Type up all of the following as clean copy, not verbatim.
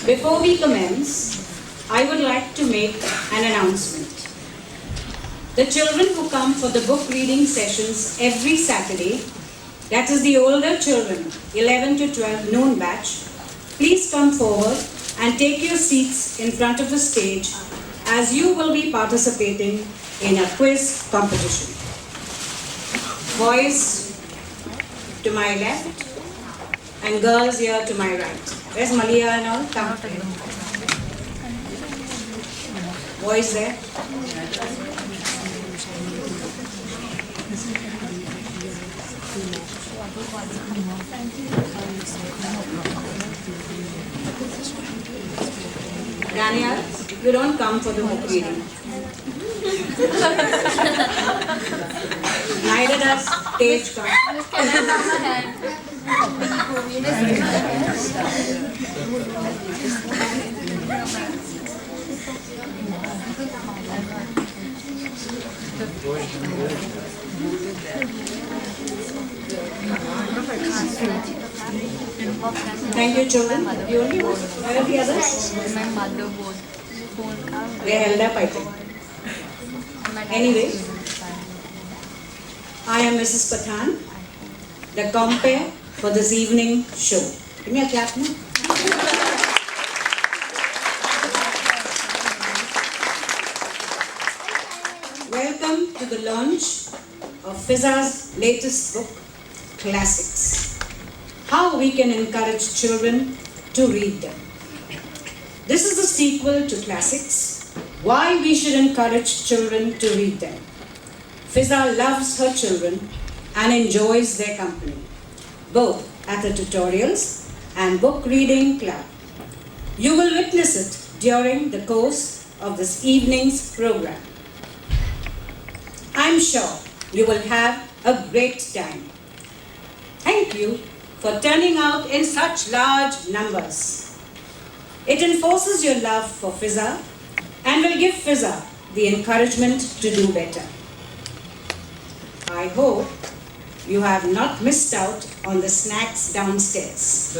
Before we commence, I would like to make an announcement. The children who come for the book reading sessions every Saturday, that is the older children, 11 to 12 noon batch, please come forward and take your seats in front of the stage as you will be participating in a quiz competition. Boys to my left and girls here to my right. Where's Malia and all? Come. Boys there. Daniel, you don't come for the book reading. Neither does Tej come. Thank you, children. You only vote. Where are the others? My mother both. They held up, I think. Anyway, I am Mrs. Pathan, the compere for this evening show. Give me a clap now. Welcome to the launch of Fiza's latest book, Classics. How we can encourage children to read them. This is the sequel to Classics, why we should encourage children to read them. Fiza loves her children and enjoys their company, both at the tutorials and book reading club. You will witness it during the course of this evening's program. I'm sure you will have a great time. Thank you for turning out in such large numbers. It enforces your love for Fiza and will give Fiza the encouragement to do better. I hope you have not missed out on the snacks downstairs.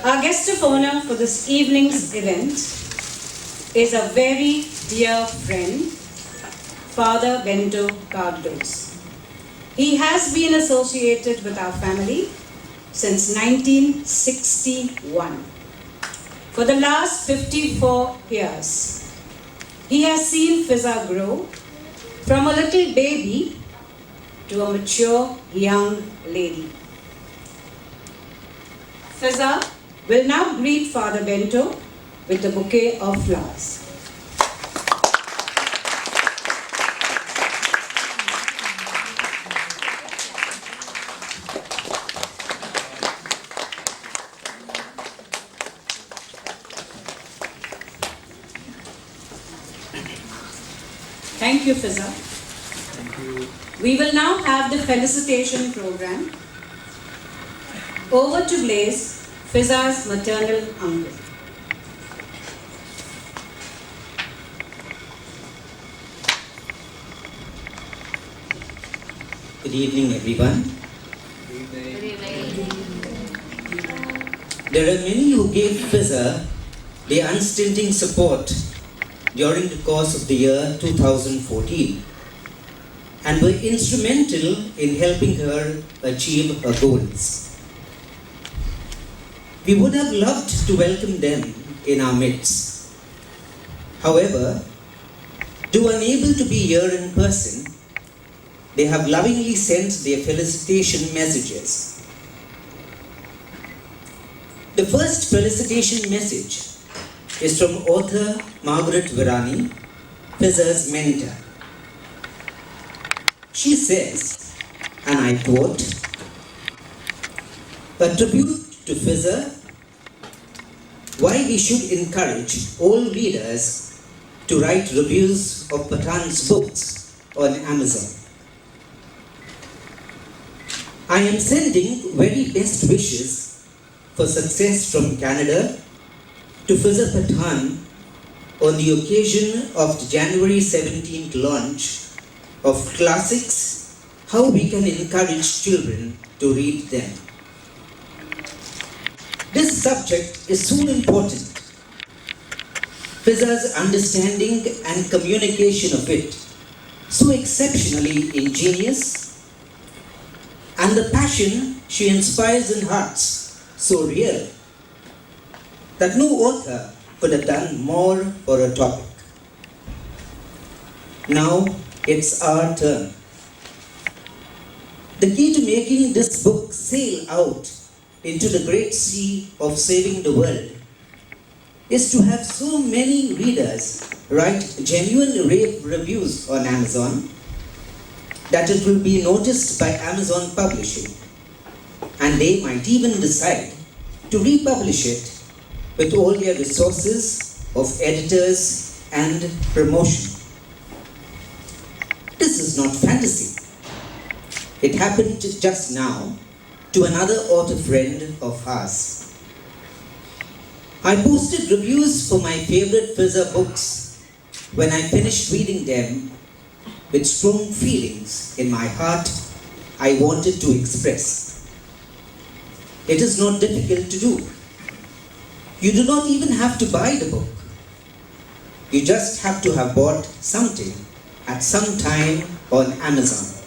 Our guest of honor for this evening's event is a very dear friend, Father Bento. He has been associated with our family since 1961. For the last 54 years, he has seen Fiza grow from a little baby to a mature young lady. Fiza will now greet Father Bento with a bouquet of flowers. Thank you, Fiza. Thank you. We will now have the felicitation program. Over to Blaze, Fiza's maternal uncle. Good evening, everyone. Good evening. There are many who gave Fiza their unstinting support during the course of the year 2014 and were instrumental in helping her achieve her goals. We would have loved to welcome them in our midst. However, though unable to be here in person, they have lovingly sent their felicitation messages. The first felicitation message is from author Margaret Virany, Fiza's mentor. She says, and I quote, "A tribute to Fiza, why we should encourage all readers to write reviews of Pathan's books on Amazon. I am sending very best wishes for success from Canada to Fiza Pathan on the occasion of the January 17th launch of Classics, How We Can Encourage Children to Read Them. subject is so important. Fiza's understanding and communication of it so exceptionally ingenious, and the passion she inspires in hearts so real that no author could have done more for a topic. Now it's our turn. The key to making this book sail out into the great sea of saving the world is to have so many readers write genuine rave reviews on Amazon that it will be noticed by Amazon Publishing, and they might even decide to republish it with all their resources of editors and promotion. This is not fantasy. It happened just now to another author friend of ours. I posted reviews for my favorite Fiza books when I finished reading them with strong feelings in my heart I wanted to express. It is not difficult to do. You do not even have to buy the book. You just have to have bought something at some time on Amazon.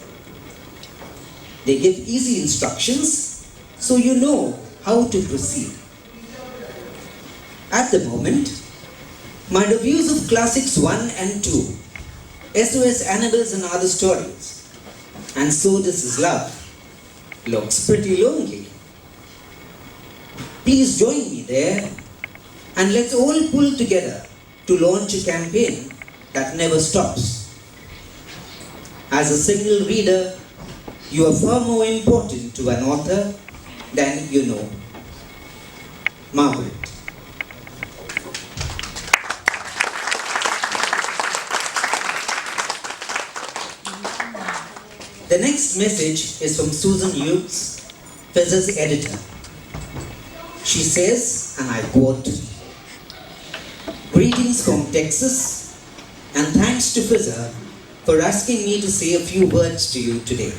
They give easy instructions so you know how to proceed. At the moment, my reviews of Classics 1 and 2, SOS Annabels and Other Stories, and So This Is Love, looks pretty lonely. Please join me there and let's all pull together to launch a campaign that never stops. As a single reader, you are far more important to an author than you know. Margaret. The next message is from Susan Hughes, Fiza's editor. She says, and I quote, "Greetings from Texas, and thanks to Fiza for asking me to say a few words to you today.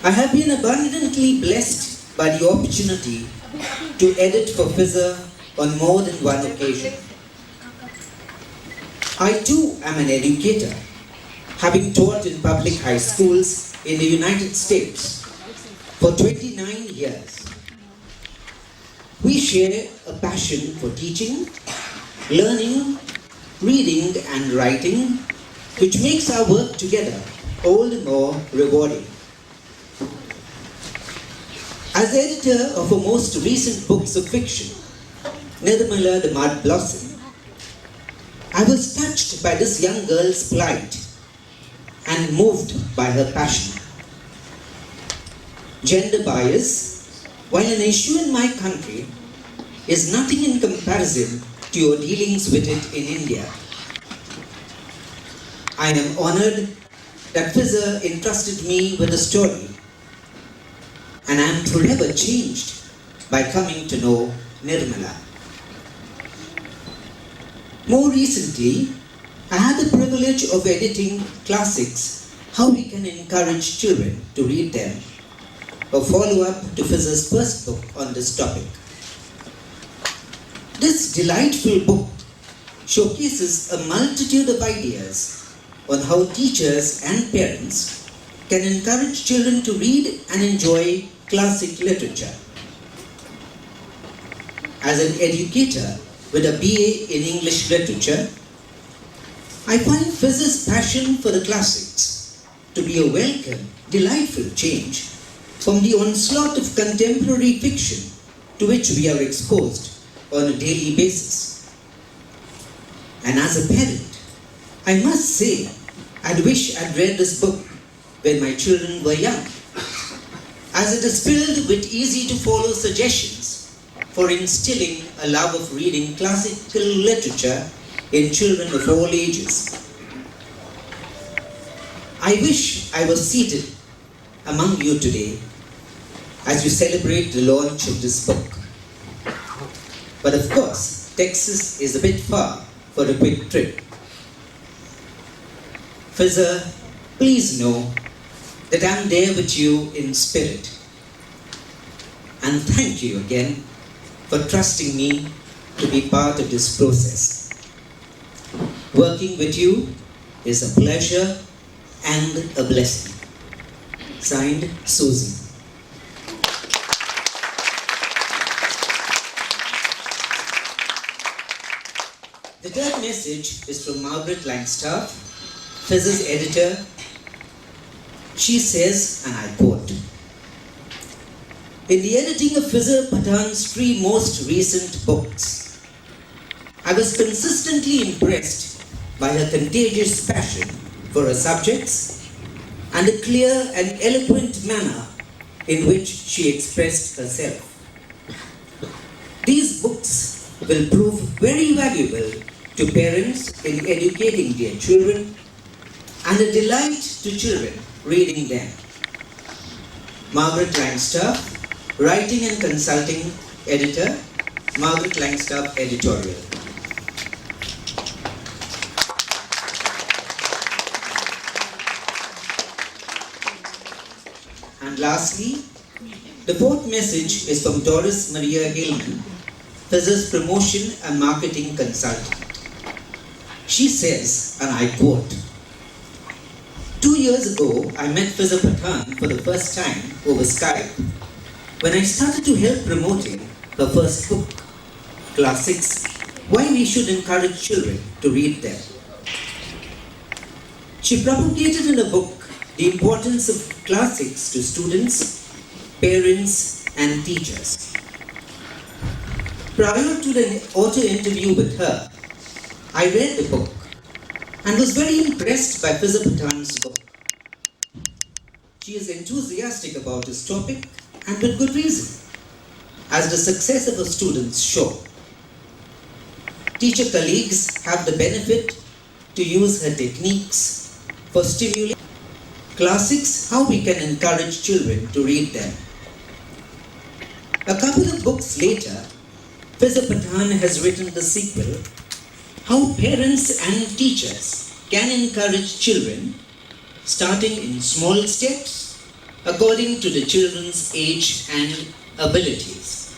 I have been abundantly blessed by the opportunity to edit for Fiza on more than one occasion. I too am an educator, having taught in public high schools in the United States for 29 years. We share a passion for teaching, learning, reading and writing, which makes our work together all the more rewarding. As editor of her most recent books of fiction, Doris-Maria the Mud Blossom, I was touched by this young girl's plight and moved by her passion. Gender bias, while an issue in my country, is nothing in comparison to your dealings with it in India. I am honored that Fiza entrusted me with a story, and I am forever changed by coming to know Nirmala. More recently, I had the privilege of editing Classics, How We Can Encourage Children to Read Them, a follow-up to Fiza's first book on this topic. This delightful book showcases a multitude of ideas on how teachers and parents can encourage children to read and enjoy classic literature. As an educator with a BA in English literature, I find Fiza's passion for the classics to be a welcome, delightful change from the onslaught of contemporary fiction to which we are exposed on a daily basis. And as a parent, I must say, I'd wish I'd read this book when my children were young, as it is filled with easy-to-follow suggestions for instilling a love of reading classical literature in children of all ages. I wish I was seated among you today as you celebrate the launch of this book. But of course, Texas is a bit far for a quick trip. Fiza, please know that I'm there with you in spirit. And thank you again for trusting me to be part of this process. Working with you is a pleasure and a blessing. Signed, Susan. The third message is from Margaret Langstaff, Fiza's editor. She says, and I quote, "In the editing of Father Pathan's 3 most recent books, I was consistently impressed by her contagious passion for her subjects and the clear and eloquent manner in which she expressed herself. These books will prove very valuable to parents in educating their children and a delight to children reading them." Margaret Langstaff, Writing and Consulting Editor, Margaret Langstaff Editorial. And lastly, the fourth message is from Doris-Maria Heilmann, Fiza's Promotion and Marketing Consultant. She says, and I quote, "2 years ago, I met Father Pathan for the first time over Skype when I started to help promoting her first book, Classics, Why We Should Encourage Children to Read Them. She propagated in a book the importance of classics to students, parents, and teachers. Prior to the author interview with her, I read the book and was very impressed by Father Pathan's book. She is enthusiastic about this topic, and with good reason, as the success of her students show. Teacher colleagues have the benefit to use her techniques for stimulating classics, how we can encourage children to read them. A couple of books later, Father Pathan has written the sequel, How Parents and Teachers Can Encourage Children, starting in small steps according to the children's age and abilities.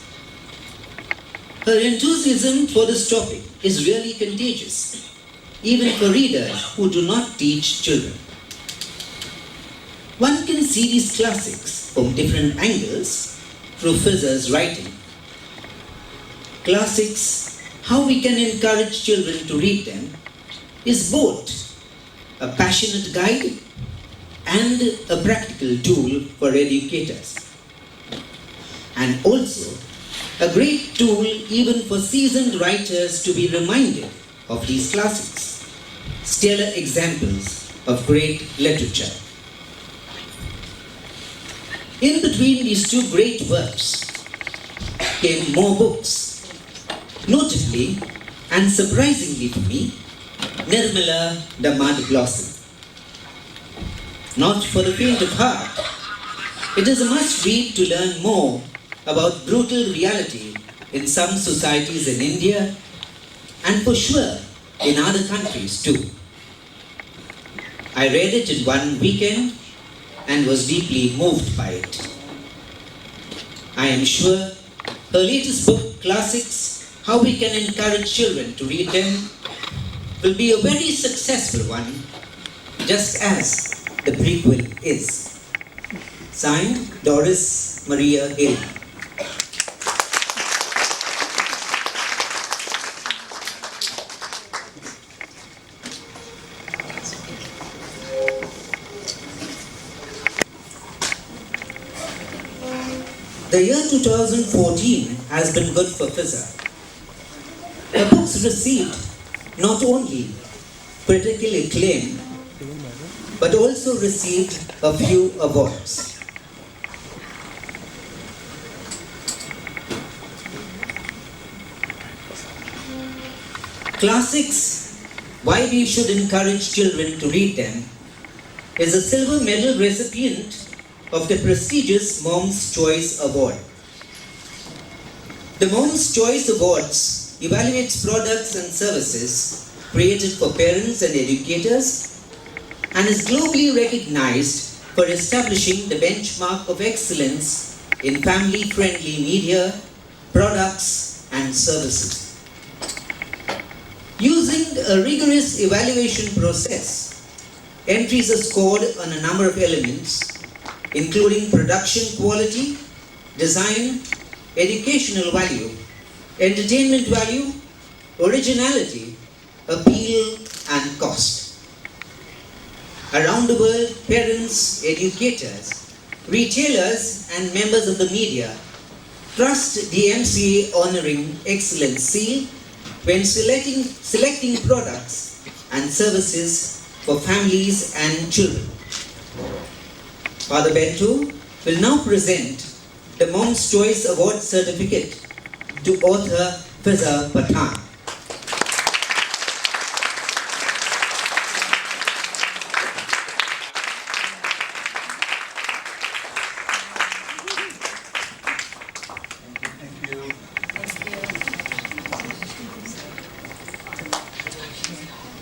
Her enthusiasm for this topic is really contagious, even for readers who do not teach children. One can see these classics from different angles through Fiza's writing. Classics, how we can encourage children to read them, is both a passionate guide and a practical tool for educators, and also a great tool even for seasoned writers to be reminded of these classics, stellar examples of great literature. In between these two great works came more books, notably and surprisingly for me, Nirmala the Mud Blossom. Not for the faint of heart, it is a must-read to learn more about brutal reality in some societies in India and for sure in other countries too. I read it in one weekend and was deeply moved by it. I am sure her latest book, Classics, How We Can Encourage Children to Read Them, will be a very successful one, just as the prequel is. Signed, Doris-Maria Heilmann. The year 2014 has been good for Fiza. Her books received not only critical acclaim, but also received a few awards. Classics, Why We Should Encourage Children to Read Them, is a silver medal recipient of the prestigious Mom's Choice Award. The Mom's Choice Awards evaluates products and services created for parents and educators and is globally recognized for establishing the benchmark of excellence in family-friendly media, products and services. Using a rigorous evaluation process, entries are scored on a number of elements, including production quality, design, educational value, entertainment value, originality, appeal and cost. Around the world, parents, educators, retailers and members of the media trust the MCA honoring excellence seal when selecting products and services for families and children. Father Bento will now present the Monk's Choice Award certificate to author Fiza Pathan.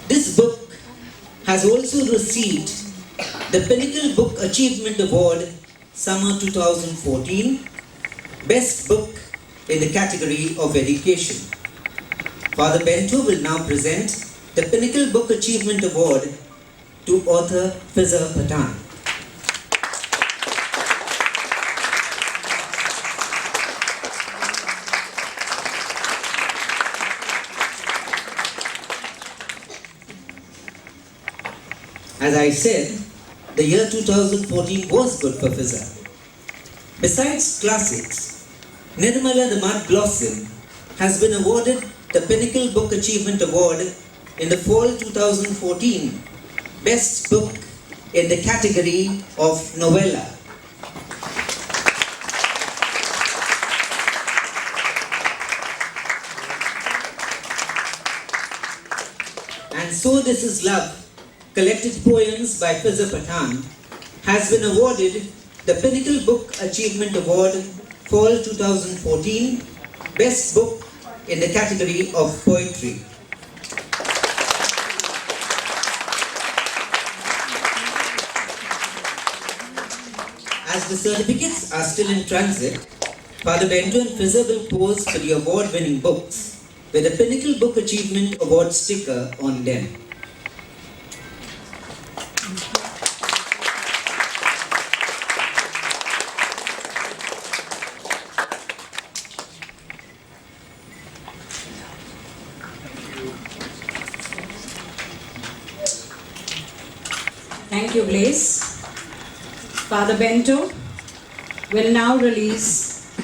This book has also received the Pinnacle Book Achievement Award Summer 2014, Best Book in the category of Education. Father Bento will now present the Pinnacle Book Achievement Award to author Fiza Pathan. As I said, the year 2014 was good for Fiza. Besides classics, Nirmala the Mud Blossom has been awarded the Pinnacle Book Achievement Award in the fall 2014 Best Book in the category of Novella. And So This Is Love, collected poems by Fiza Pathan, has been awarded the Pinnacle Book Achievement Award Fall 2014 Best Book in the category of Poetry. As the certificates are still in transit, Father Bento and Fiza will pose for the award-winning books with a Pinnacle Book Achievement Award sticker on them. Thank you, Blaise. Father Bento will now release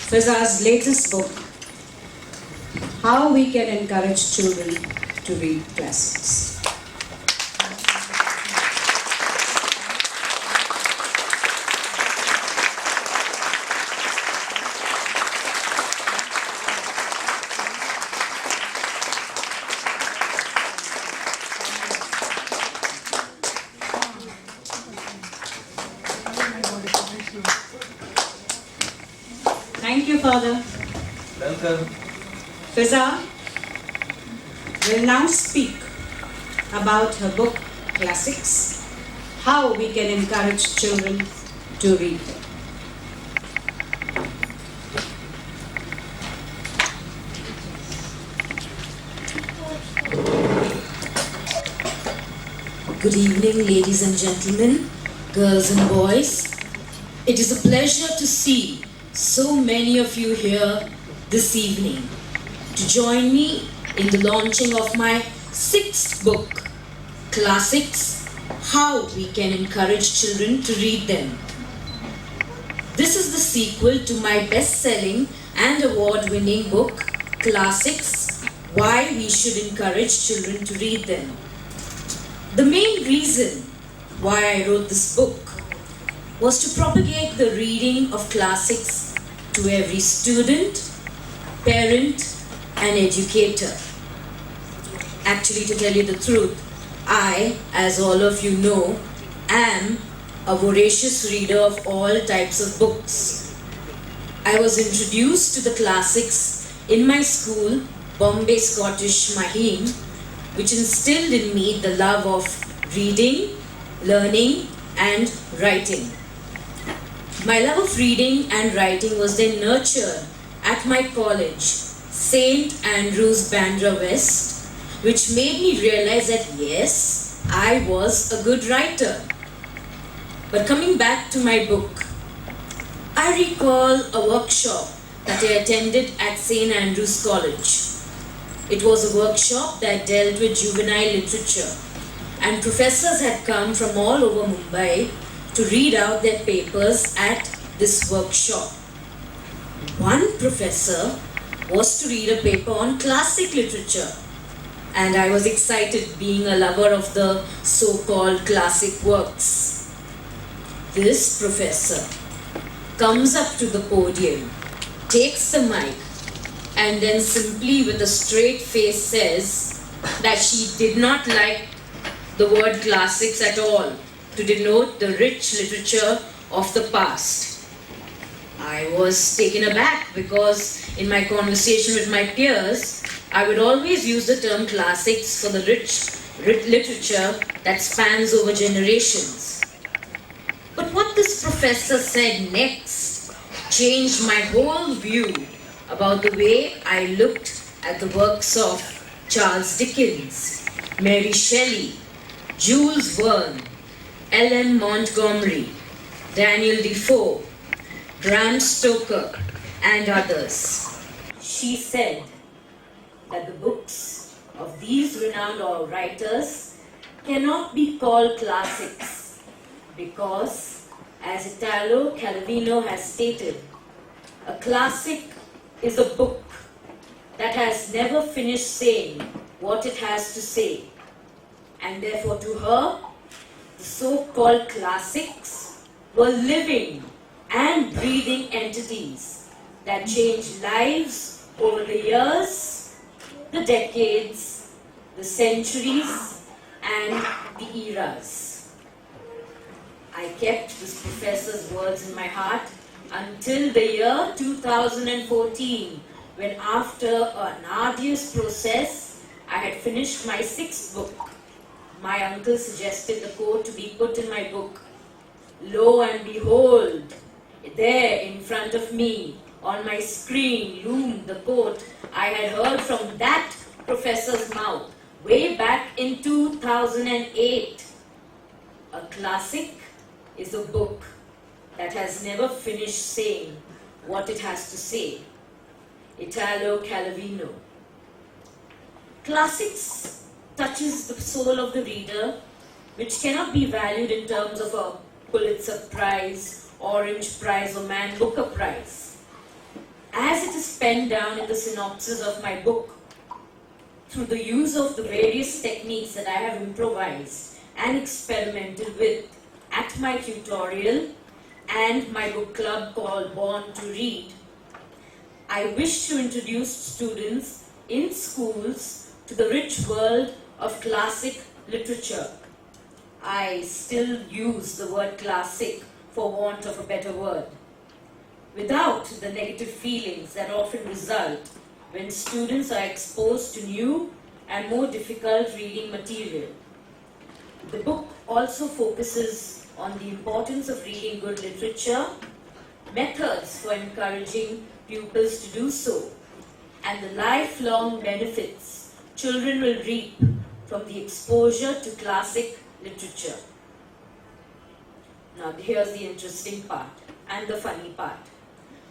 Fiza's latest book, How We Can Encourage Children to Read Classics. Thank you, Father. Welcome. Fiza will now speak about her book, Classics, How We Can Encourage Children to Read Them. Good evening, ladies and gentlemen, girls and boys. It is a pleasure to see so many of you here this evening to join me in the launching of my 6th book, Classics, How We Can Encourage Children to Read Them. This is the sequel to my best-selling and award-winning book, Classics, Why We Should Encourage Children to Read Them. The main reason why I wrote this book was to propagate the reading of classics to every student, parent, and educator. Actually, to tell you the truth, I, as all of you know, am a voracious reader of all types of books. I was introduced to the classics in my school, Bombay Scottish Mahim, which instilled in me the love of reading, learning, and writing. My love of reading and writing was then nurtured at my college, St. Andrews, Bandra West, which made me realize that yes, I was a good writer. But coming back to my book, I recall a workshop that I attended at St. Andrews College. It was a workshop that dealt with juvenile literature, and professors had come from all over Mumbai to read out their papers at this workshop. One professor was to read a paper on classic literature, and I was excited, being a lover of the so-called classic works. This professor comes up to the podium, takes the mic, and then simply with a straight face says that she did not like the word classics at all to denote the rich literature of the past. I was taken aback because in my conversation with my peers, I would always use the term classics for the rich literature that spans over generations. But what this professor said next changed my whole view about the way I looked at the works of Charles Dickens, Mary Shelley, Jules Verne, Ellen Montgomery, Daniel Defoe, Bram Stoker, and others. She said that the books of these renowned writers cannot be called classics because, as Italo Calvino has stated, a classic is a book that has never finished saying what it has to say. And therefore to her, the so-called classics were living and breathing entities that changed lives over the years, the decades, the centuries, and the eras. I kept this professor's words in my heart until the year 2014, when after an arduous process, I had finished my 6th book. My uncle suggested the quote to be put in my book. Lo and behold, there in front of me, on my screen, loomed the quote I had heard from that professor's mouth way back in 2008. A classic is a book that has never finished saying what it has to say. Italo Calvino. Classics touches the soul of the reader, which cannot be valued in terms of a Pulitzer Prize, Orange Prize, or Man Booker Prize. As it is penned down in the synopsis of my book, through the use of the various techniques that I have improvised and experimented with at my tutorial and my book club called Born to Read, I wish to introduce students in schools to the rich world of classic literature. I still use the word classic for want of a better word, without the negative feelings that often result when students are exposed to new and more difficult reading material. The book also focuses on the importance of reading good literature, methods for encouraging pupils to do so, and the lifelong benefits children will reap from the exposure to classic literature. Now here's the interesting part and the funny part.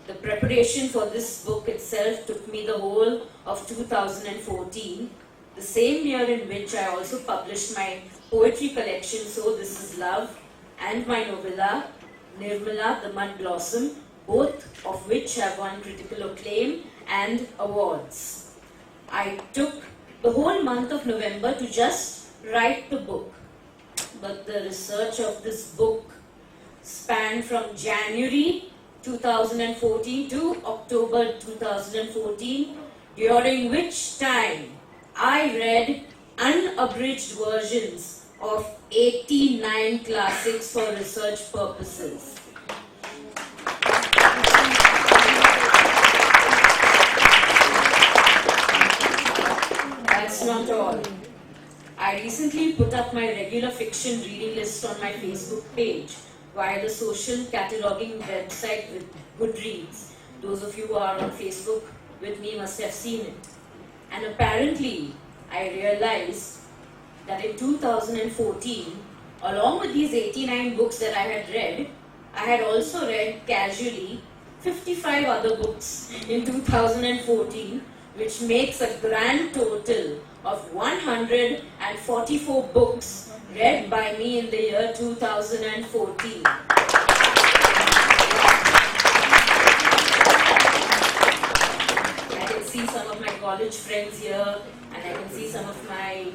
The preparation for this book itself took me the whole of 2014, the same year in which I also published my poetry collection, So This Is Love, and my novella, Nirmala, the Mud Blossom, both of which have won critical acclaim and awards. I took the whole month of November to just write the book, but the research of this book spanned from January 2014 to October 2014, during which time I read unabridged versions of 89 classics for research purposes. That's not all. I I recently put up my regular fiction reading list on my Facebook page via the social cataloging website with Goodreads. Those of you who are on Facebook with me must have seen it. And apparently, I realized that in 2014, along with these 89 books that I had read, I had also read casually 55 other books in 2014, which makes a grand total of 144 books read by me in the year 2014. I can see some of my college friends here, and I can see some of my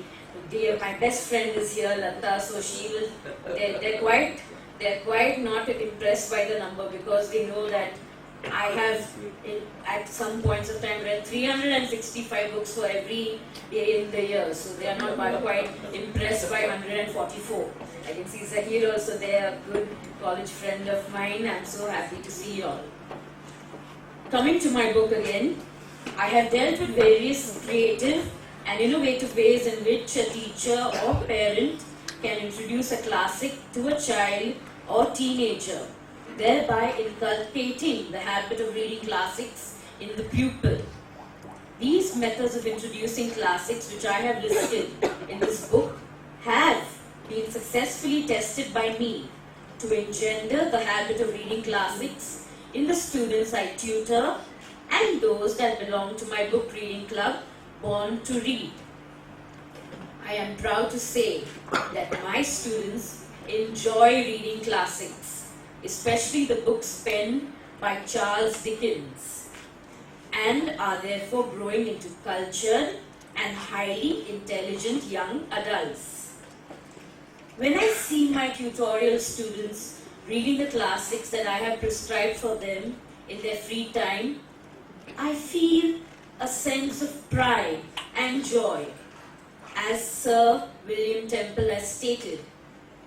best friend is here, Lata, so they're quite not impressed by the number, because they know that I have at some points of time read 365 books for every day in the year, so they are not quite impressed by 144. I can see Zahir also, they are a good college friend of mine. I'm so happy to see you all. Coming to my book again, I have dealt with various creative and innovative ways in which a teacher or parent can introduce a classic to a child or teenager, thereby inculcating the habit of reading classics in the pupil. These methods of introducing classics, which I have listed in this book, have been successfully tested by me to engender the habit of reading classics in the students I tutor and those that belong to my book reading club, Born to Read. I am proud to say that my students enjoy reading classics, especially the books penned by Charles Dickens, and are therefore growing into cultured and highly intelligent young adults. When I see my tutorial students reading the classics that I have prescribed for them in their free time, I feel a sense of pride and joy. As Sir William Temple has stated,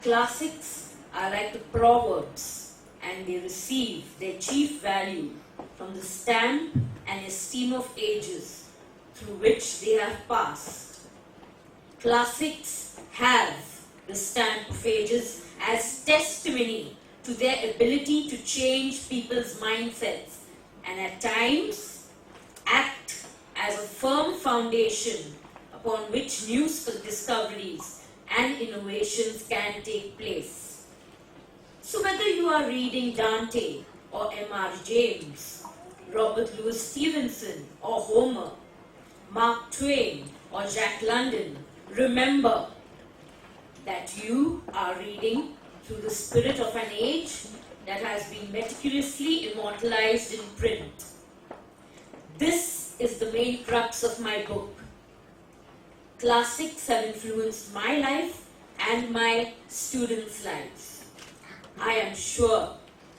classics are like the proverbs, and they receive their chief value from the stamp and esteem of ages through which they have passed. Classics have the stamp of ages as testimony to their ability to change people's mindsets, and at times act as a firm foundation upon which new discoveries and innovations can take place. So whether you are reading Dante or M.R. James, Robert Louis Stevenson or Homer, Mark Twain or Jack London, remember that you are reading through the spirit of an age that has been meticulously immortalized in print. This is the main crux of my book. Classics have influenced my life and my students' lives. I am sure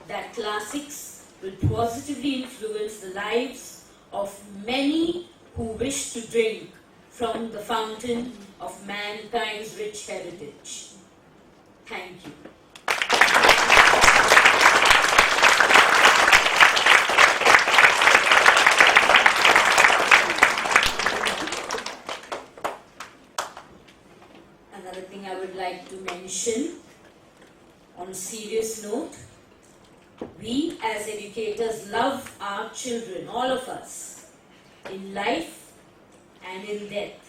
that classics will positively influence the lives of many who wish to drink from the fountain of mankind's rich heritage. Thank you. Another thing I would like to mention, on a serious note, we as educators love our children, all of us, in life and in death.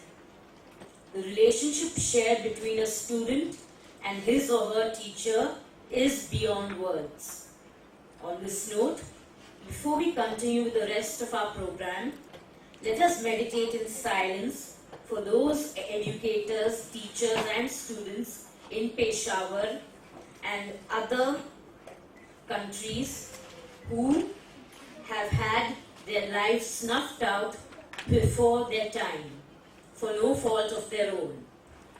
The relationship shared between a student and his or her teacher is beyond words. On this note, before we continue with the rest of our program, let us meditate in silence for those educators, teachers and students in Peshawar and other countries who have had their lives snuffed out before their time for no fault of their own,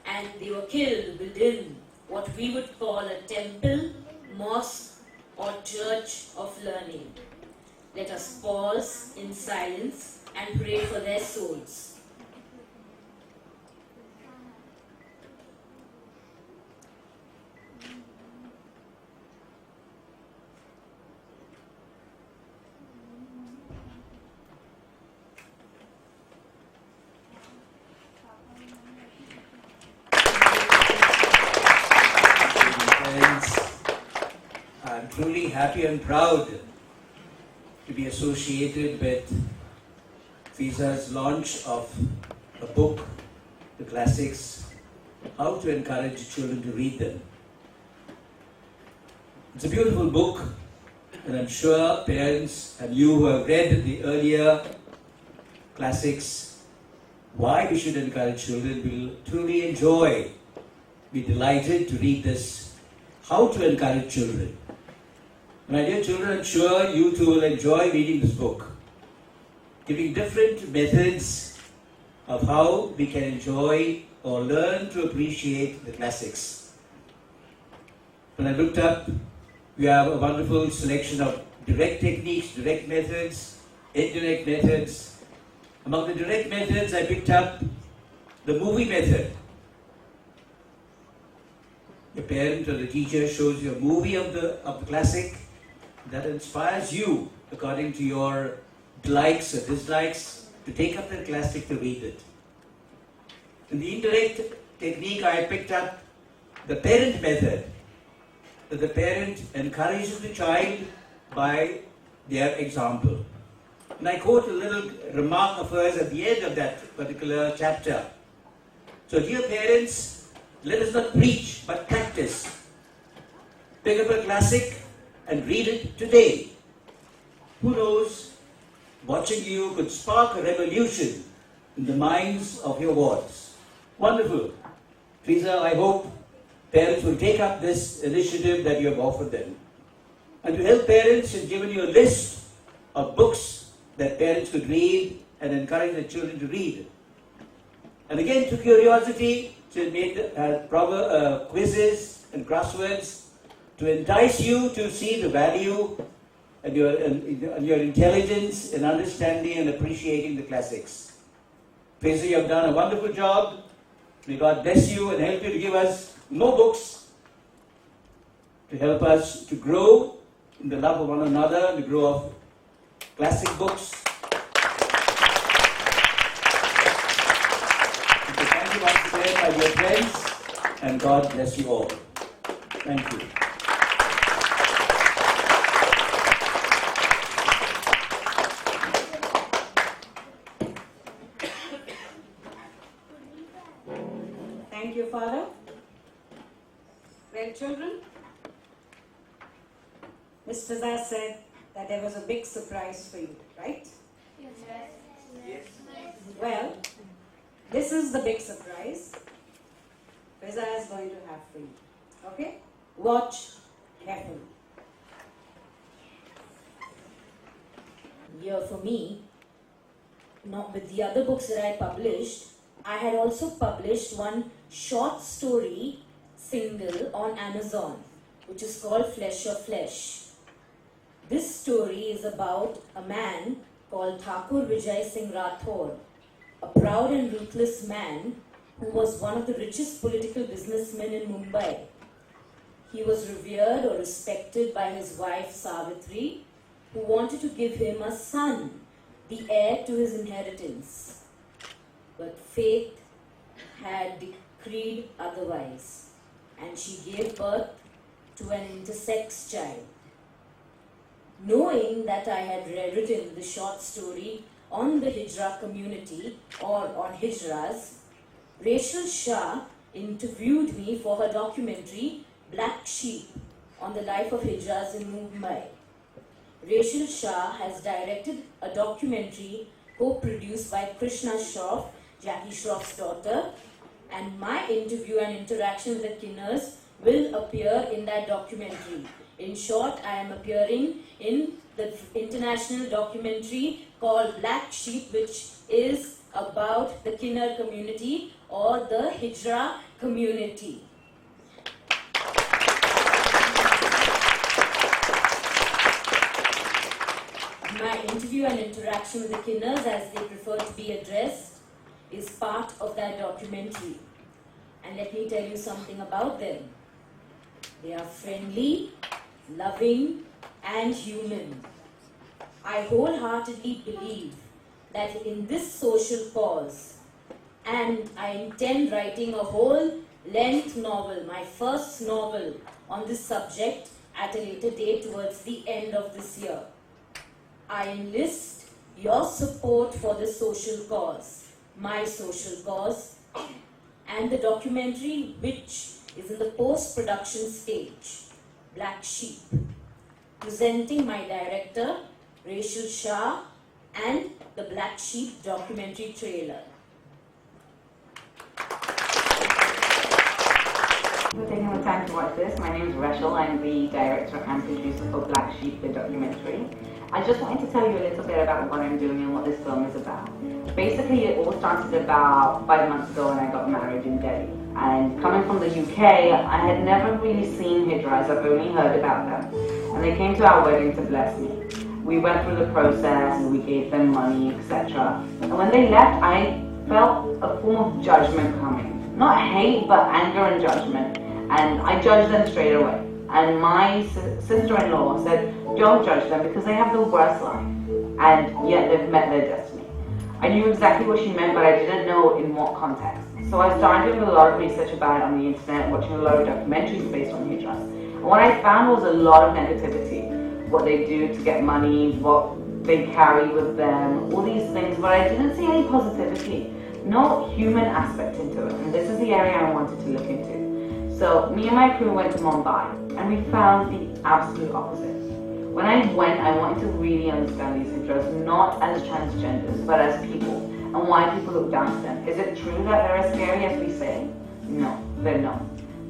and they were killed within what we would call a temple, mosque or church of learning. Let us pause in silence and pray for their souls. truly happy and proud to be associated with Fiza's launch of a book, the classics, how to encourage children to read them. It's a beautiful book, and I'm sure parents and you who have read the earlier classics, why we should encourage children, will truly enjoy, be delighted to read this, how to encourage children. My dear children, I'm sure you too will enjoy reading this book, giving different methods of how we can enjoy or learn to appreciate the classics. When I looked up, we have a wonderful selection of direct techniques, direct methods, indirect methods. Among the direct methods, I picked up the movie method. The parent or the teacher shows you a movie of the classic that inspires you according to your likes or dislikes to take up the classic to read it. In the indirect technique, I picked up the parent method, that the parent encourages the child by their example. And I quote a little remark of hers at the end of that particular chapter. So, dear parents, let us not preach, but practice. Pick up a classic and read it today. Who knows, watching you could spark a revolution in the minds of your wards. Wonderful. Fiza, I hope parents will take up this initiative that you have offered them. And to help parents, has given you a list of books that parents could read and encourage their children to read. And again, to curiosity, she made proper quizzes and crosswords to entice you to see the value and your intelligence in understanding and appreciating the classics. Fiza, you have done a wonderful job. May God bless you and help you to give us more books to help us to grow in the love of one another, the grow of classic books. So thank you once again, my dear friends, and God bless you all. Thank you. Thank you, Father. Well, children, Miss Fiza said that there was a big surprise for you, right? Yes. Well, this is the big surprise Fiza is going to have for you. Okay? Watch carefully. Here for me, not with the other books that I published, I had also published one short story single on Amazon, which is called Flesh of Flesh. This story is about a man called Thakur Vijay Singh Rathore, a proud and ruthless man who was one of the richest political businessmen in Mumbai. He was revered or respected by his wife Savitri, who wanted to give him a son, the heir to his inheritance. But fate had decreed otherwise, and she gave birth to an intersex child. Knowing that I had written the short story on the Hijra community or on Hijras, Rachel Shah interviewed me for her documentary Black Sheep on the life of Hijras in Mumbai. Rachel Shah has directed a documentary co-produced by Krishna Shroff, Jackie Shroff's daughter, and my interview and interaction with the Kinners will appear in that documentary. In short, I am appearing in the international documentary called Black Sheep, which is about the Kinnar community or the Hijra community. My interview and interaction with the Kinners, as they prefer to be addressed, is part of that documentary. And let me tell you something about them. They are friendly, loving, and human. I wholeheartedly believe that in this social cause, and I intend writing a whole length novel, my first novel on this subject, at a later date towards the end of this year. I enlist your support for this social cause, my social cause, and the documentary which is in the post-production stage, Black Sheep, presenting my director, Rachel Shah, and the Black Sheep documentary trailer. For taking the time to watch this. My name is Rachel. I'm the director and producer for Black Sheep, the documentary. I just wanted to tell you a little bit about what I'm doing and what this film is about. Basically, it all started about 5 months ago when I got married in Delhi. And coming from the UK, I had never really seen hijras. I've only heard about them. And they came to our wedding to bless me. We went through the process and we gave them money, etc. And when they left, I felt a form of judgment coming. Not hate, but anger and judgment. And I judged them straight away. And my sister-in-law said, don't judge them because they have the worst life. And yet they've met their destiny. I knew exactly what she meant, but I didn't know in what context. So I started doing a lot of research about it on the internet, watching a lot of documentaries based on hijras. And what I found was a lot of negativity. What they do to get money, what they carry with them, all these things, but I didn't see any positivity. No human aspect into it. And this is the area I wanted to look into. So me and my crew went to Mumbai and we found the absolute opposite. When I went, I wanted to really understand these hijras, not as transgenders, but as people, and why people look down to them. Is it true that they're as scary as we say? No, they're not.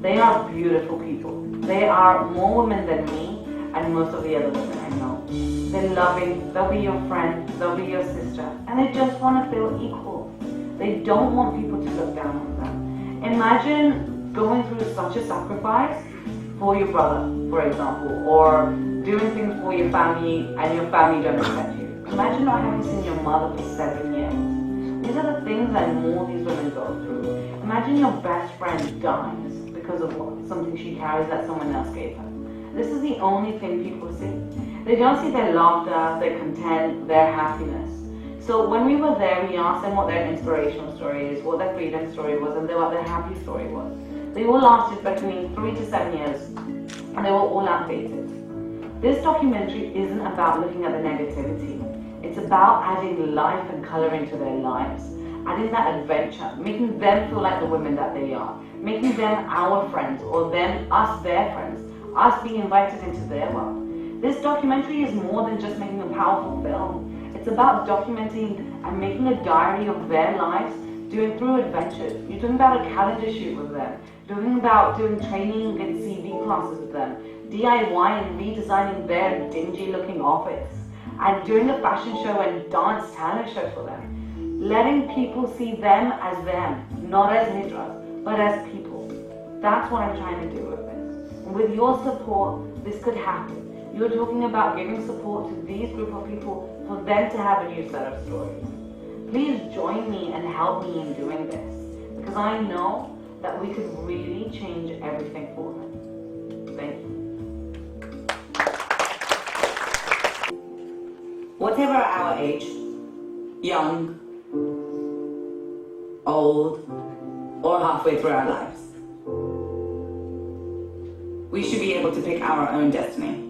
They are beautiful people. They are more women than me and most of the other women I know. They're loving, they'll be your friend, they'll be your sister, and they just want to feel equal. They don't want people to look down on them. Imagine going through such a sacrifice for your brother, for example, or doing things for your family and your family don't accept you. Imagine not having seen your mother for 7 years. These are the things and more these women go through. Imagine your best friend dies because of what? Something she carries that someone else gave her. This is the only thing people see. They don't see their laughter, their content, their happiness. So when we were there, we asked them what their inspirational story is, what their freedom story was, and what their happy story was. They all lasted between 3 to 7 years, and they were all outdated. This documentary isn't about looking at the negativity. It's about adding life and colour into their lives, adding that adventure, making them feel like the women that they are, making them our friends, or them, us, their friends, us being invited into their world. This documentary is more than just making a powerful film. It's about documenting and making a diary of their lives, doing through adventures. You're doing about a calendar shoot with them, doing training and CV classes with them, DIY and redesigning their dingy looking office, and doing a fashion show and dance talent show for them. Letting people see them, not as hijras, but as people. That's what I'm trying to do with this. And with your support, this could happen. You're talking about giving support to these group of people for them to have a new set of stories. Please join me and help me in doing this, because I know that we could really change everything for them. Thank you. Whatever our age, young, old, or halfway through our lives, we should be able to pick our own destiny.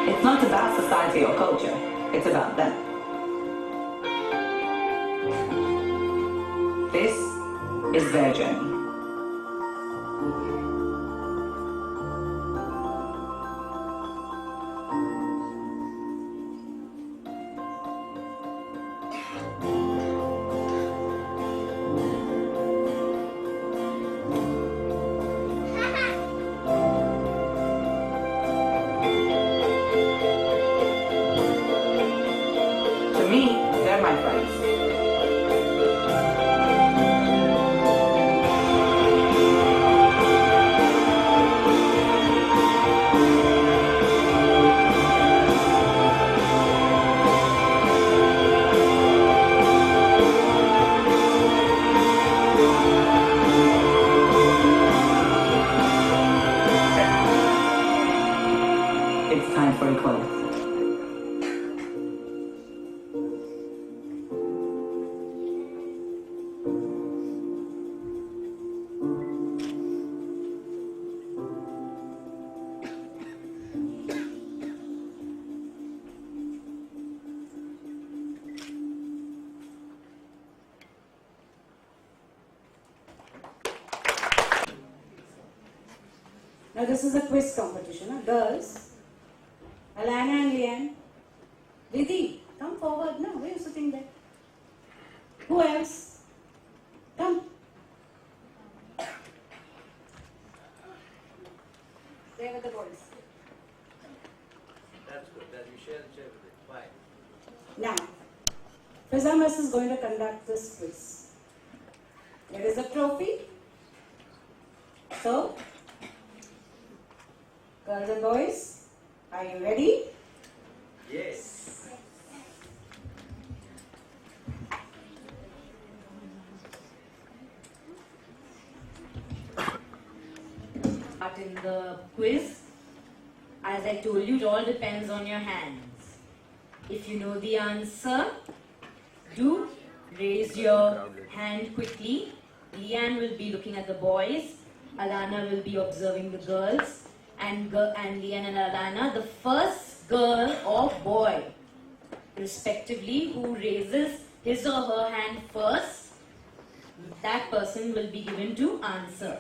It's not about society or culture, it's about them. This is their journey. boys. It's time for equality. Now this is a quiz competition, huh? Girls. Alana and Leanne. Vidhi, come forward now. Where are you sitting there? Who else? Come. Stay with the boys. That's good. That you share the chair with it. Fine. Now, Fiza Miss is going to conduct this quiz. There is a trophy. So, girls and boys, are you ready? Yes. But in the quiz, as I told you, it all depends on your hands. If you know the answer, do raise your hand quickly. Leanne will be looking at the boys. Alana will be observing the girls. And Leanne and Alana, the first girl or boy, respectively, who raises his or her hand first, that person will be given to answer.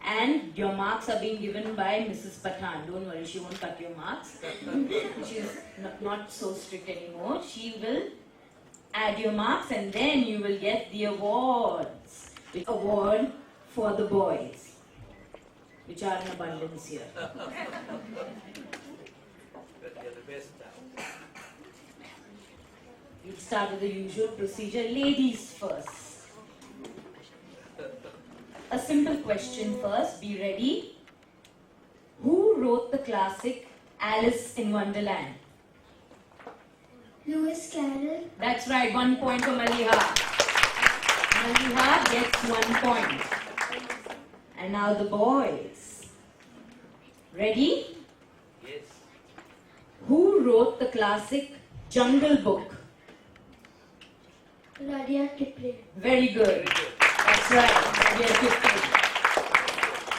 And your marks are being given by Mrs. Pathan. Don't worry, she won't cut your marks. She's not so strict anymore. She will add your marks and then you will get the awards. The award for the boys, which are in abundance here. But you're the best now. We'll start with the usual procedure. Ladies first. A simple question first. Be ready. Who wrote the classic Alice in Wonderland? Lewis Carroll. That's right. 1 point for Maliha. Maliha gets 1 point. And now the boys. Ready? Yes. Who wrote the classic Jungle Book? Rudyard Kipling. Very good. That's right. Rudyard Kipling.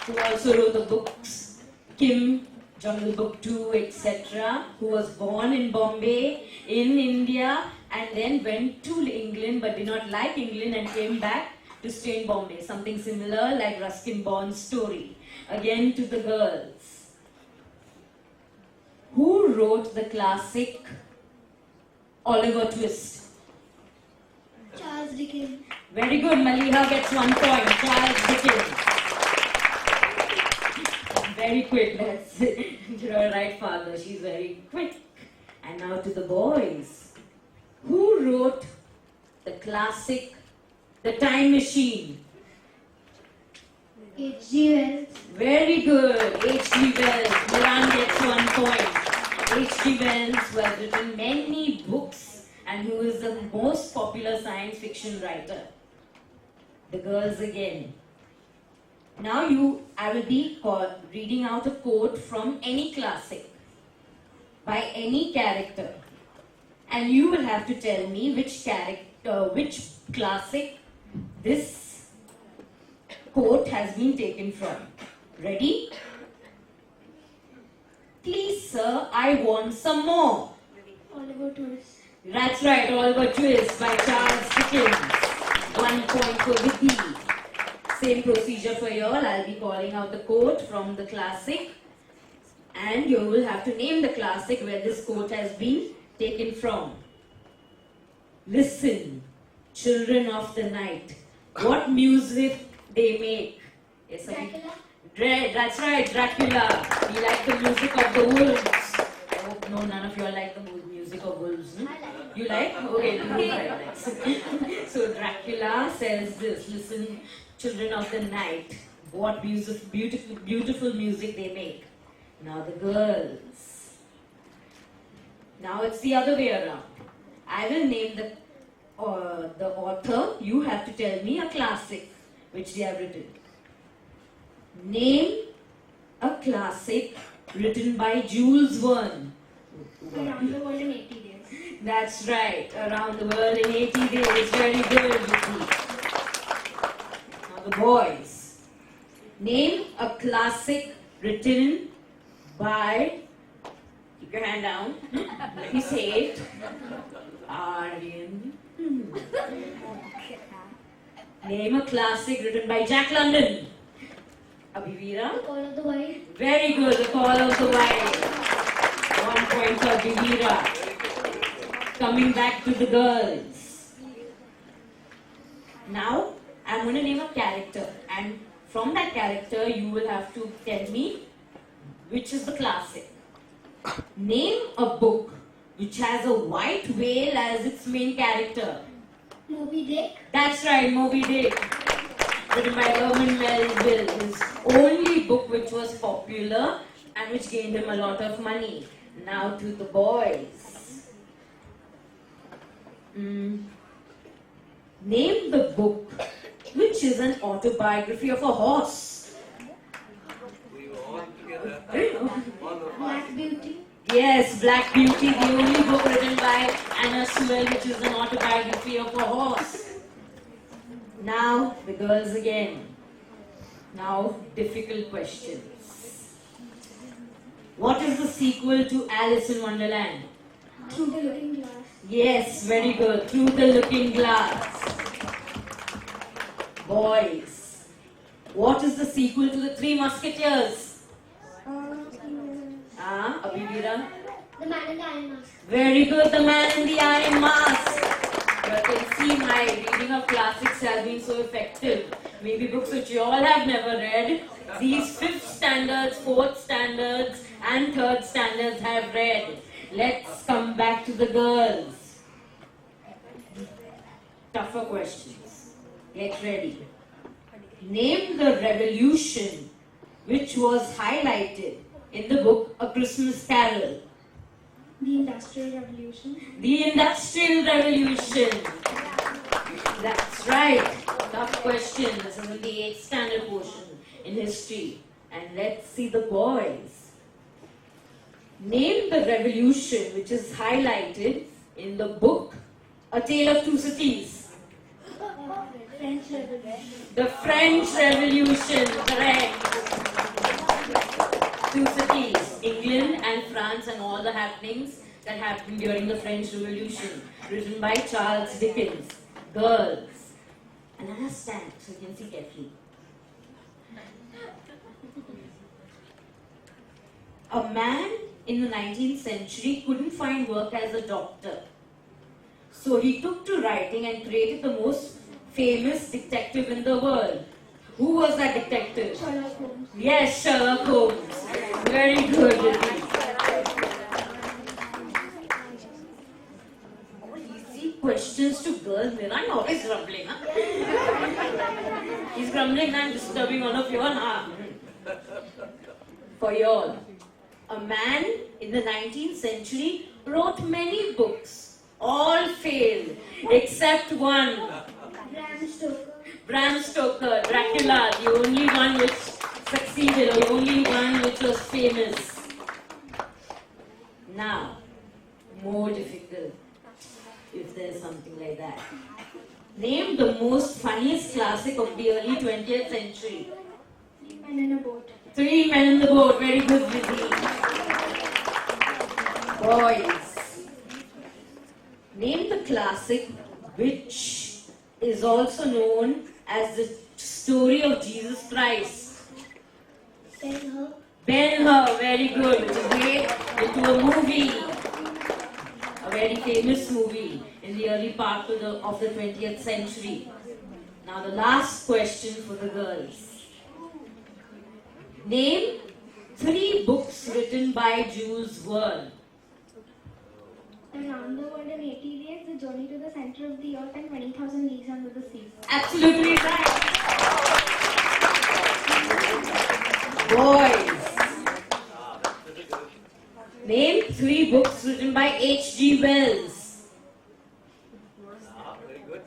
Who also wrote the books Kim, Jungle Book 2, etc. Who was born in Bombay, in India, and then went to England but did not like England and came back to stay in Bombay. Something similar like Ruskin Bond's story. Again to the girls. Who wrote the classic Oliver Twist? Charles Dickens. Very good. Maliha gets 1 point. Charles Dickens. Very quick. That's your right, father. She's very quick. And now to the boys. Who wrote the classic The Time Machine? H.G. Wells. Very good. H.G. Wells. Miran gets 1 point. H.G. Wells, who has written many books and who is the most popular science fiction writer. The girls again. Now I will be reading out a quote from any classic by any character. And you will have to tell me which classic this quote has been taken from. Ready? Please, sir, I want some more. Oliver Twist. That's right, Oliver Twist by Charles Dickens. 1 point for Vidhi. Same procedure for you all. I'll be calling out the quote from the classic. And you will have to name the classic where this quote has been taken from. Listen, children of the night, what music they make. Yes, Dracula. That's right, Dracula. We like the music of the wolves. I hope none of you all like the music music of wolves. You like? Okay, so Dracula says this, listen, children of the night, what beautiful music they make. Now the girls. Now it's the other way around. I will name the author. You have to tell me a classic which they have written. Name a classic written by Jules Verne. Around the world in 80 days. That's right. Around the world in 80 days. Very good, Vicky. Now the boys. Name a classic written by... Keep your hand down. Let me say it. Aryan. Name a classic written by Jack London. Abhivira. The Call of the Wild. Very good. The Call of the Wild. 1 point for Abhivira. Coming back to the girls. Now, I'm going to name a character. And from that character, you will have to tell me which is the classic. Name a book which has a white whale as its main character. Moby Dick. That's right, Moby Dick. Written by Herman Melville. His only book which was popular and which gained him a lot of money. Now to the boys. Name the book which is an autobiography of a horse. We were all together. Black Beauty. Yes, Black Beauty, the only book written by Anna Sewell, which is an autobiography of a horse. Now, the girls again. Now, difficult questions. What is the sequel to Alice in Wonderland? Through the Looking Glass. Yes, very good. Through the Looking Glass. Boys, what is the sequel to the Three Musketeers? Abhivira? The Man in the Iron Mask. Very good, The Man in the Iron Mask. You can see my reading of classics has been so effective. Maybe books which you all have never read. These 5th standards, 4th standards and 3rd standards have read. Let's come back to the girls. Tougher questions. Get ready. Name the revolution which was highlighted in the book A Christmas Carol. The Industrial Revolution. The Industrial Revolution. That's right. Tough question. This is in the 8th standard portion in history. And let's see the boys. Name the revolution which is highlighted in the book A Tale of Two Cities. French Revolution. The French Revolution. Correct. Two cities, England and France, and all the happenings that happened during the French Revolution, written by Charles Dickens. Girls, and understand so you can see carefully. A man in the 19th century couldn't find work as a doctor, so he took to writing and created the most famous detective in the world. Who was that detective? Sherlock Holmes. Yes, Sherlock Holmes. Very good, Vicky. Easy questions to girls. I'm always grumbling, huh? He's grumbling, I'm disturbing all of you. For you all. A man in the 19th century wrote many books. All failed, except one. Bram Stoker. Bram Stoker, Dracula, the only one which succeeded, or the only one which was famous. Now, more difficult, if there's something like that. Name the most funniest classic of the early 20th century. Three Men in a Boat. Three Men in the Boat, very good, Vicky. Boys, name the classic which is also known as the story of Jesus Christ. Ben-Hur. Ben-Hur, very good, which is made into a movie, a very famous movie in the early part of the 20th century. Now the last question for the girls. Name 3 books written by Jules Verne. Around the World in 80 Days, The Journey to the Center of the Earth, and 20,000 Leagues Under the Sea. Absolutely right. Boys, name 3 books written by H.G. Wells.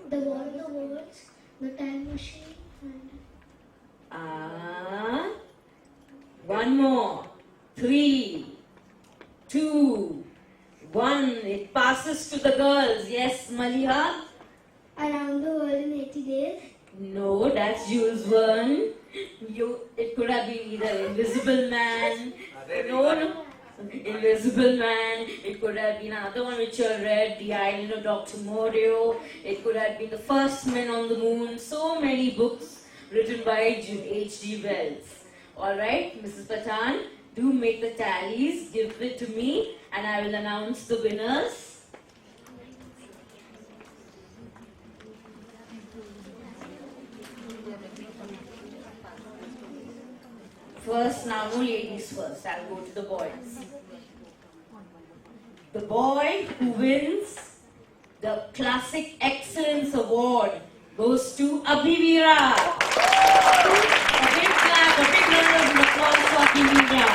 The War of the Worlds, The Time Machine, and One more. 3, 2, 1. It passes to the girls. Yes, Maliha? Around the World in 80 Days. No, that's Jules Verne. It could have been either Invisible Man. No. Invisible Man. It could have been another one which you read, The Island of Dr. Morio. It could have been The First Men on the Moon. So many books written by H.G. Wells. Alright, Mrs. Pathan, do make the tallies, give it to me, and I will announce the winners. First, now no ladies first, I'll go to the boys. The boy who wins the Classic Excellence Award goes to Abhivira. A big clap, a big round of applause for Abhivira.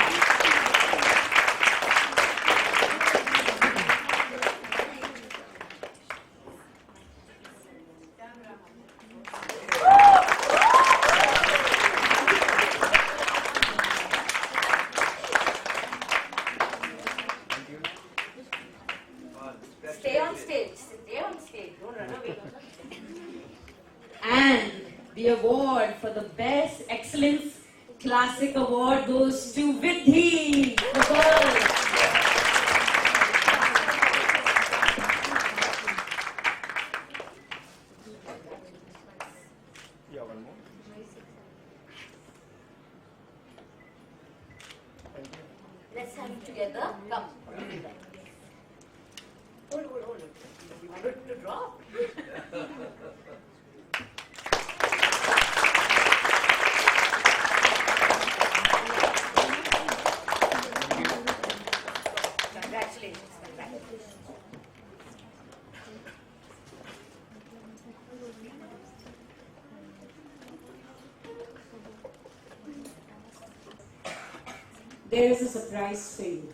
Stay on stage, don't run away. And the award for the Best Excellence Classic Award goes to Vidhi, the girl. Let's have it together. Come. Hold it. You want it to drop? Congratulations. There is a surprise for you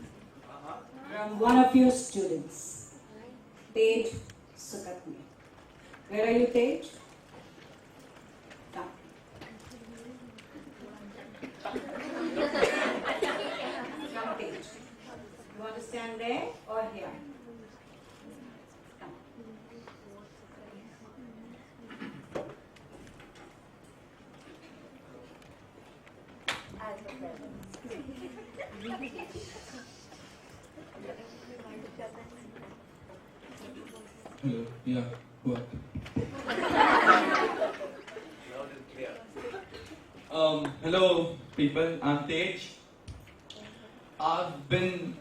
from one of your students, Tej Sukatni. Where are you, Tej? Come. Come, Tej. You want to stand there or here? Come. Hello, yeah, what? Hello people, I'm Tej. I'm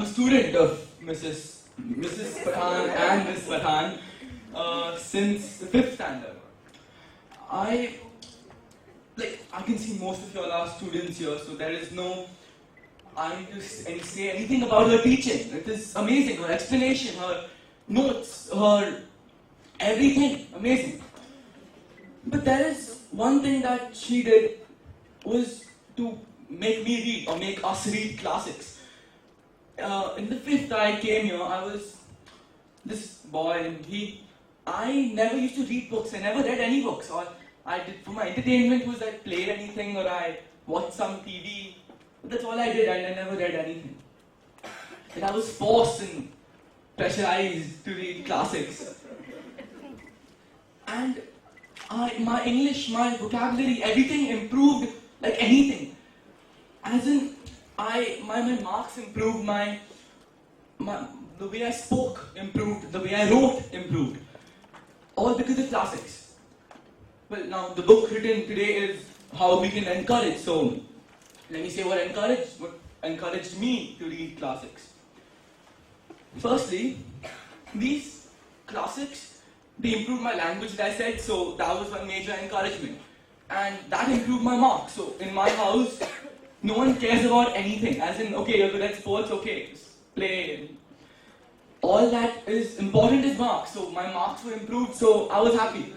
a student of Mrs. Pathan and Miss Pathan since the 5th standard. I can see most of y'all are students here, so there is no I need to say anything about her teaching. It is amazing, her explanation, her notes, her everything, amazing. But there is one thing that she did was to make me read or make us read classics. In the 5th I came here, I was this boy and I never used to read books, I never read any books. All I did for my entertainment was I played anything or I watched some TV. That's all I did, and I never read anything. And I was forced and pressurized to read classics. And my English, my vocabulary, everything improved like anything. As in, my marks improved, the way I spoke improved, the way I wrote improved. All because of classics. Well, now the book written today is how we can encourage. So, let me say what encouraged me to read classics. Firstly, these classics, they improved my language, as I said, so that was one major encouragement. And that improved my marks. So in my house, no one cares about anything. As in, okay, you're good at sports, okay, just play. all that is important is marks. So my marks were improved, so I was happy.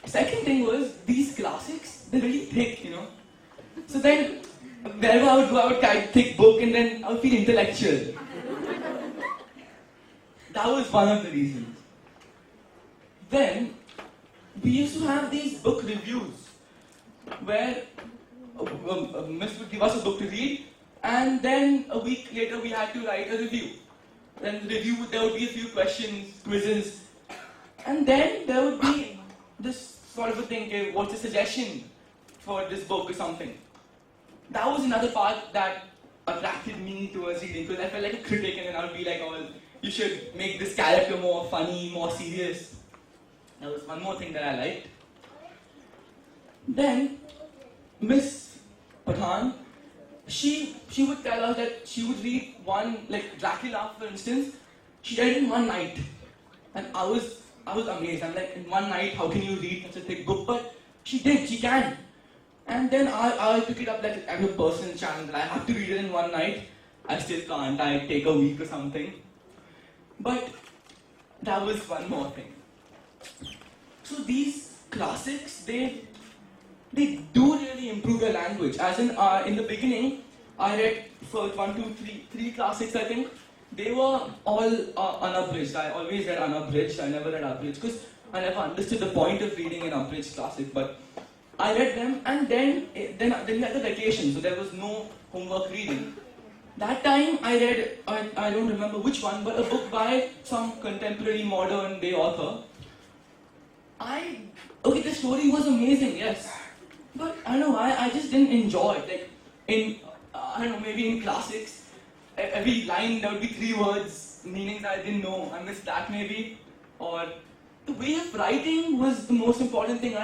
Second thing was, these classics, they're really thick, you know. So then, wherever I would go, I would carry a thick book and then I would feel intellectual. That was one of the reasons. Then, we used to have these book reviews, where Miss would give us a book to read, and then a week later we had to write a review. Then the review, there would be a few questions, quizzes, and then there would be this sort of a thing, okay, what's a suggestion for this book or something. That was another part that attracted me towards reading, because I felt like a critic, and then I would be like, oh, you should make this character more funny, more serious. That was one more thing that I liked. Then, Miss Pathan, she would tell us that she would read one, like Dracula, for instance, she read it in one night. And I was amazed. I'm like, in one night, how can you read such a thick book? But she did, she can. And then I took it up like as a personal challenge. I have to read it in one night. I still can't. I take a week or something. But that was one more thing. So these classics, they do really improve your language. As in the beginning, I read first three classics, I think. They were all unabridged. I always read unabridged. I never read abridged because I never understood the point of reading an abridged classic. But I read them, and then we had the vacation, so there was no homework reading. That time I read, I don't remember which one, but a book by some contemporary modern day author. The story was amazing, yes. But I don't know, I just didn't enjoy it. Like maybe in classics, every line there would be 3 words, meanings I didn't know. I missed that maybe. Or the way of writing was the most important thing.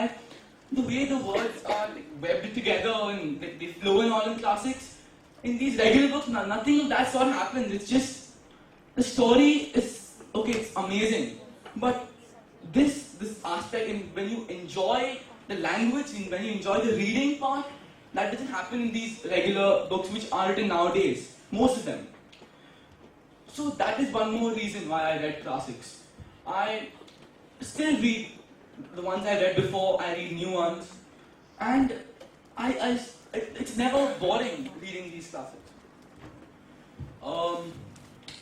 The way the words are webbed together and they flow and all in classics. In these regular books, nothing of that sort happens. It's just, the story is, okay, it's amazing. But this aspect, when you enjoy the language, and when you enjoy the reading part, that doesn't happen in these regular books which are written nowadays. Most of them. So that is one more reason why I read classics. I still read the ones I read before, I read new ones. And it's never boring reading these classics.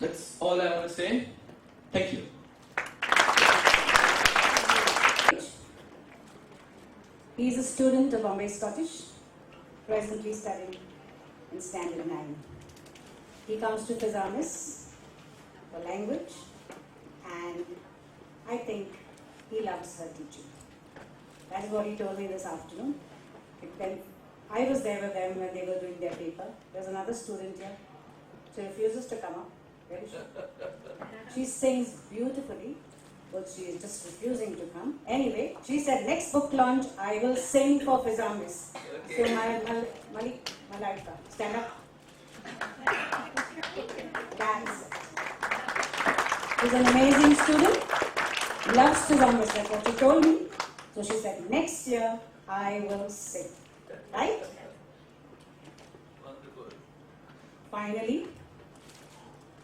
That's all I want to say. Thank you. He is a student of Bombay Scottish, presently studying in Standard 9. He comes to Fiza for language, and I think he loves her teaching. That's what he told me this afternoon. When I was there with them when they were doing their paper. There's another student here. She refuses to come up. Very sure. She sings beautifully, but she is just refusing to come. Anyway, she said, next book launch, I will sing for Fiza. So, Malaika, stand up. Dance. She's an amazing student. Loves Fiza, that's what she told me. So she said, next year, I will sing. Right? Finally,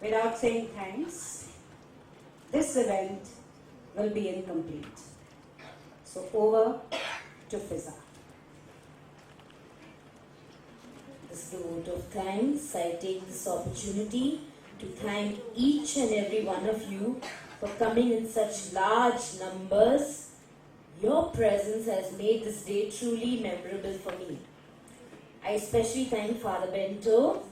without saying thanks, this event will be incomplete. So over to Fiza. As a vote of thanks, I take this opportunity to thank each and every one of you for coming in such large numbers. Your presence has made this day truly memorable for me. I especially thank Father Bento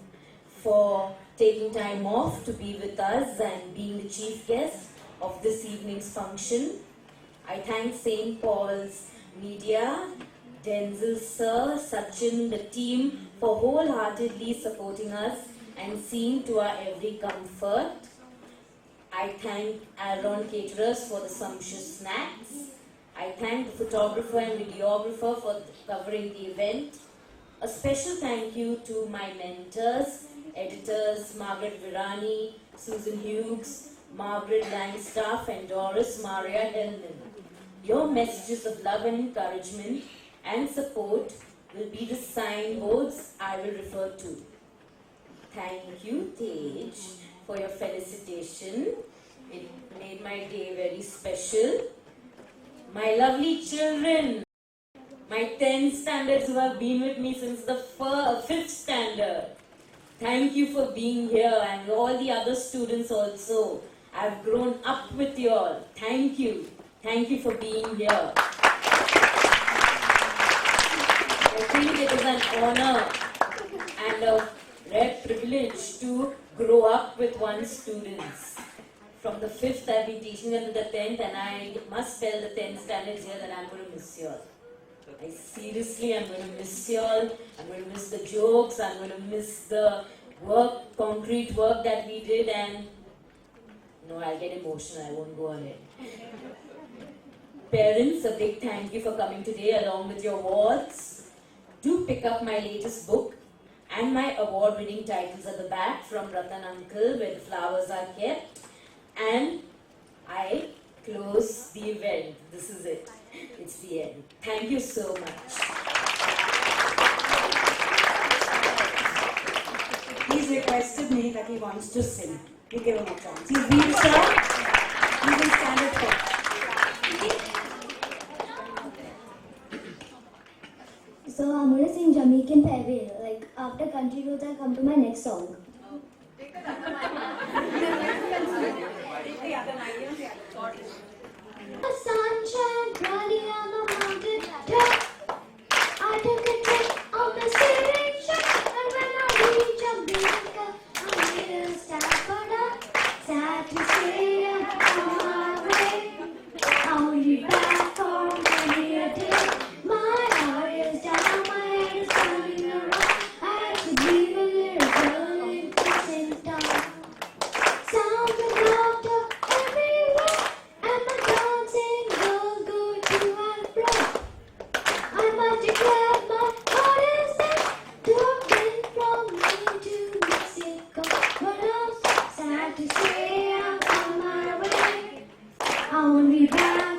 for taking time off to be with us and being the chief guest of this evening's function. I thank St. Paul's Media, Denzel Sir, Sachin, the team for wholeheartedly supporting us and seeing to our every comfort. I thank Aaron Caterers for the sumptuous snacks. I thank the photographer and videographer for covering the event. A special thank you to my mentors, editors Margaret Virany, Susan Hughes, Margaret Langstaff and Doris-Maria Heilmann. Your messages of love and encouragement and support will be the signboards I will refer to. Thank you, Tej, for your felicitation. It made my day very special. My lovely children, my 10th standards who have been with me since the 5th standard. Thank you for being here, and all the other students also. I've grown up with you all. Thank you. Thank you for being here. I think it is an honor and a rare privilege to grow up with one's students. From the 5th, I've been teaching them to the 10th, and I must tell the 10th standards here that I'm going to miss you all. I'm going to miss you all. I'm going to miss the jokes. I'm going to miss the work, concrete work that we did, and no, I'll get emotional. I won't go ahead. Parents, a big thank you for coming today along with your awards. Do pick up my latest book and my award-winning titles at the back from Ratan Uncle, where the flowers are kept. And I close the event. This is it. It's the end. Thank you so much. He's requested me that he wants to sing. We give him a chance. He's wheelchair. He will stand at home. So I'm going to sing Jamaican Fairy. Like after Country Roads, I come to my next song. The sunshine crawling on the mountain top. I took a trip on the sailing ship, and when I reached Jamaica, I made a stop for that. Sad to say, I'm on my way. I'll be back for many a day. My heart is down, my head is turning around. I had to breathe a little girl in the same time. Sounds of laughter everywhere, and the dancing girls go to and fro. I must declare my heart is set to have been from Maine to Mexico. But I'm sad to say I'm on my way. I won't be back